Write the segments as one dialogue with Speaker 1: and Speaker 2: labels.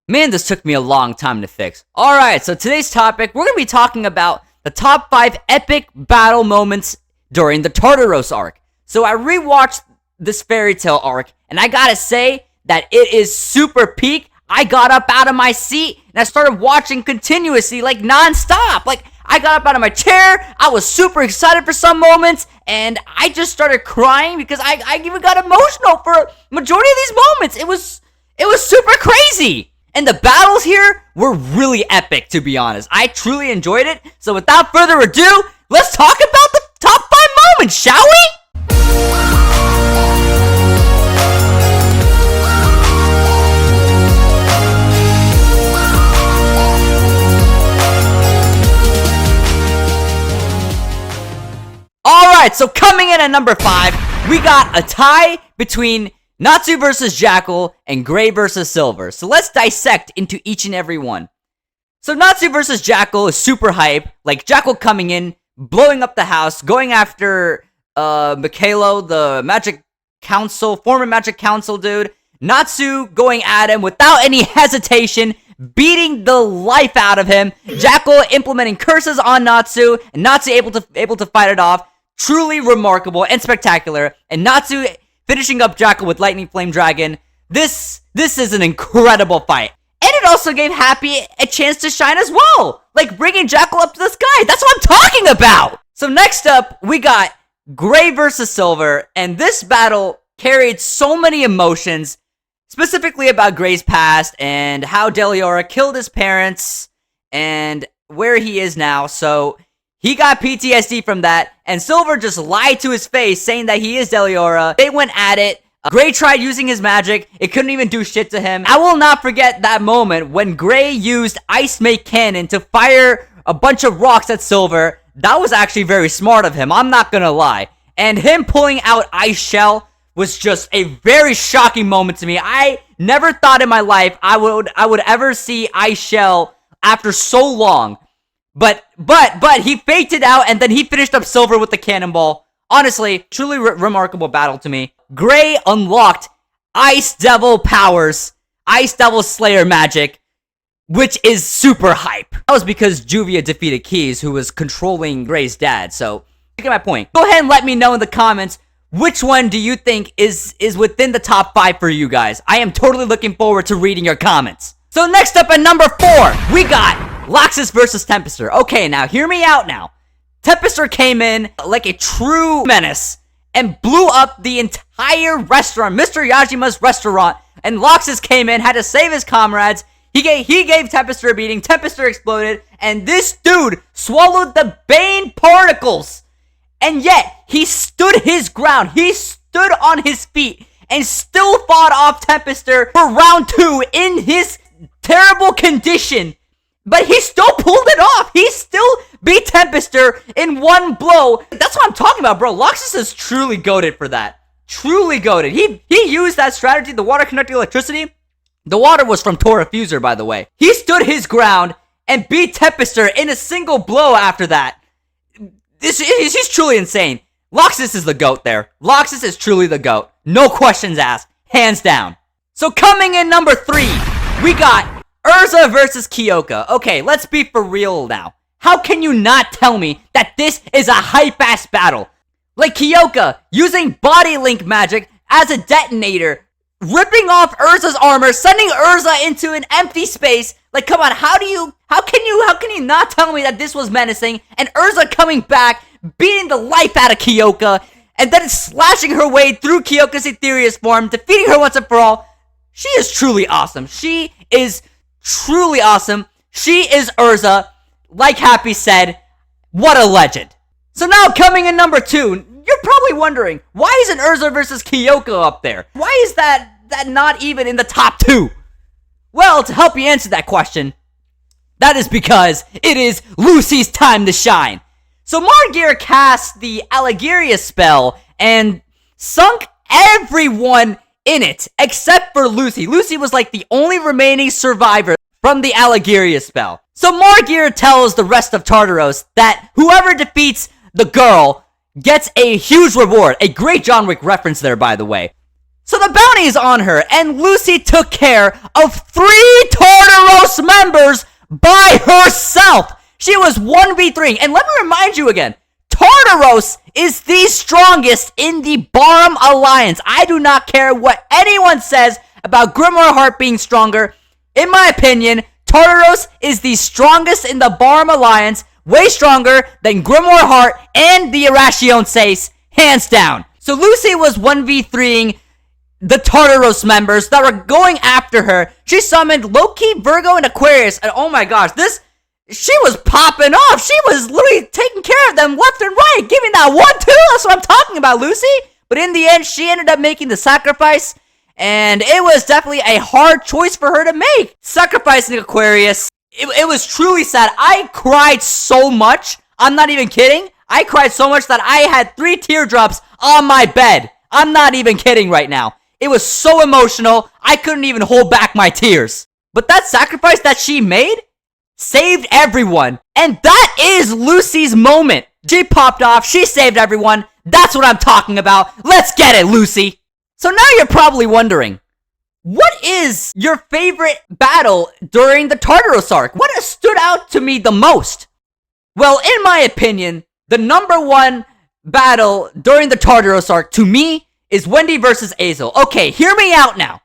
Speaker 1: Man, this took me a long time to fix. Alright, so today's topic, we're going to be talking about the top 5 epic battle moments during the Tartaros arc. So I rewatched this Fairy Tail arc, and I gotta say that it is super peak. I got up out of my seat, and I started watching continuously, like non-stop. Like, I got up out of my chair, I was super excited for some moments, and I just started crying because I even got emotional for a majority of these moments. It was super crazy. And the battles here were really epic, to be honest. I truly enjoyed it. So without further ado, let's talk about the top 5 moments, shall we? Alright, so coming in at number 5, we got a tie between Natsu versus Jackal and Gray versus Silver. So let's dissect into each and every one. So Natsu versus Jackal is super hype. Like, Jackal coming in, blowing up the house, going after Mikhailo, the Magic Council, former Magic Council dude. Natsu going at him without any hesitation, beating the life out of him. Jackal implementing curses on Natsu, and Natsu able to fight it off. Truly remarkable and spectacular. And Natsu finishing up Jackal with Lightning Flame Dragon. This is an incredible fight. And it also gave Happy a chance to shine as well. Like, bringing Jackal up to the sky. That's what I'm talking about. So next up, we got Gray versus Silver. And this battle carried so many emotions. Specifically about Gray's past and how Deliora killed his parents and where he is now. So he got PTSD from that, and Silver just lied to his face, saying that he is Deliora. They went at it. Gray tried using his magic. It couldn't even do shit to him. I will not forget that moment when Gray used Ice Make Cannon to fire a bunch of rocks at Silver. That was actually very smart of him, I'm not gonna lie. And him pulling out Ice Shell was just a very shocking moment to me. I never thought in my life I would ever see Ice Shell after so long. But he faked it out, and then he finished up Silver with the cannonball. Honestly, truly remarkable battle to me. Gray unlocked Ice Devil powers, Ice Devil Slayer magic, which is super hype. That was because Juvia defeated Keys, who was controlling Gray's dad, so get my point. Go ahead and let me know in the comments, which one do you think is within the top 5 for you guys? I am totally looking forward to reading your comments. So next up at number 4, we got Laxus versus Tempester. Okay, now hear me out now. Tempester came in like a true menace and blew up the entire restaurant, Mr. Yajima's restaurant, and Laxus came in, had to save his comrades. He gave Tempester a beating, Tempester exploded, and this dude swallowed the Bane particles. And yet, he stood his ground. He stood on his feet and still fought off Tempester for round 2 in his terrible condition. But he still pulled it off. He still beat Tempester in one blow. That's what I'm talking about, bro. Laxus is truly goated for that. Truly goated. He used that strategy, the water conducting electricity. The water was from Tora Fuser, by the way. He stood his ground and beat Tempester in a single blow after that. He's truly insane. Laxus is the GOAT there. Laxus is truly the GOAT. No questions asked. Hands down. So coming in number 3, we got Urza versus Kyoka. Okay, let's be for real now. How can you not tell me that this is a hype-ass battle? Like Kyoka using Body Link magic as a detonator, ripping off Urza's armor, sending Urza into an empty space. Like, come on, how can you not tell me that this was menacing? And Urza coming back, beating the life out of Kyoka, and then slashing her way through Kyoka's Ethereus form, defeating her once and for all. She is truly awesome. She is truly awesome. She is Urza. Like Happy said, what a legend. So now coming in number 2, you're probably wondering, why isn't Urza versus Kyoka up there? Why is that not even in the top 2? Well, to help you answer that question, that is because it is Lucy's time to shine. So Margear cast the Allegaria spell and sunk everyone in it except for Lucy. Lucy was like the only remaining survivor from the Allegaria spell. So Margear tells the rest of Tartaros that whoever defeats the girl gets a huge reward. A great John Wick reference there, by the way. So the bounty is on her, and Lucy took care of 3 Tartaros Tartaros members by herself. She was 1v3. And let me remind you again, Tartaros is the strongest in the Barham Alliance. I do not care what anyone says about Grimoire Heart being stronger. In my opinion, Tartaros is the strongest in the Barham Alliance, way stronger than Grimoire Heart and the Irration Sace, hands down. So Lucy was 1v3ing the Tartaros members that were going after her. She summoned Loki, Virgo, and Aquarius, and oh my gosh, she was popping off. She was literally taking care of them left and right, giving that 1-2. That's what I'm talking about, Lucy. But in the end, she ended up making the sacrifice, and it was definitely a hard choice for her to make. Sacrificing Aquarius, it was truly sad. I cried so much. I'm not even kidding. I cried so much that I had 3 teardrops on my bed. I'm not even kidding right now. It was so emotional, I couldn't even hold back my tears. But that sacrifice that she made saved everyone. And that is Lucy's moment. She popped off, she saved everyone. That's what I'm talking about. Let's get it, Lucy. So now you're probably wondering, what is your favorite battle during the Tartaros arc? What has stood out to me the most? Well, in my opinion, the number one battle during the Tartaros arc to me is Wendy versus Azel. Okay, hear me out now.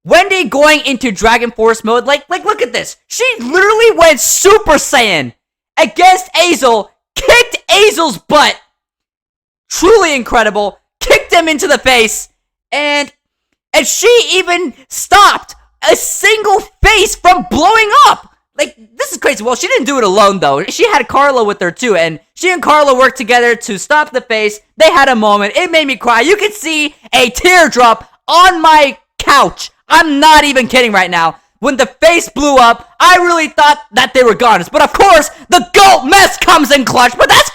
Speaker 1: Wendy going into Dragon Force mode, like look at this. She literally went Super Saiyan against Azel, kicked Azel's butt. Truly incredible. Kicked him into the face, and she even stopped a single face from blowing up. Like, this is crazy. Well, she didn't do it alone, though. She had Carla with her, too, and she and Carla worked together to stop the face. They had a moment. It made me cry. You could see a teardrop on my couch. I'm not even kidding right now. When the face blew up, I really thought that they were gone. But of course, the GOAT mess comes in clutch. But that's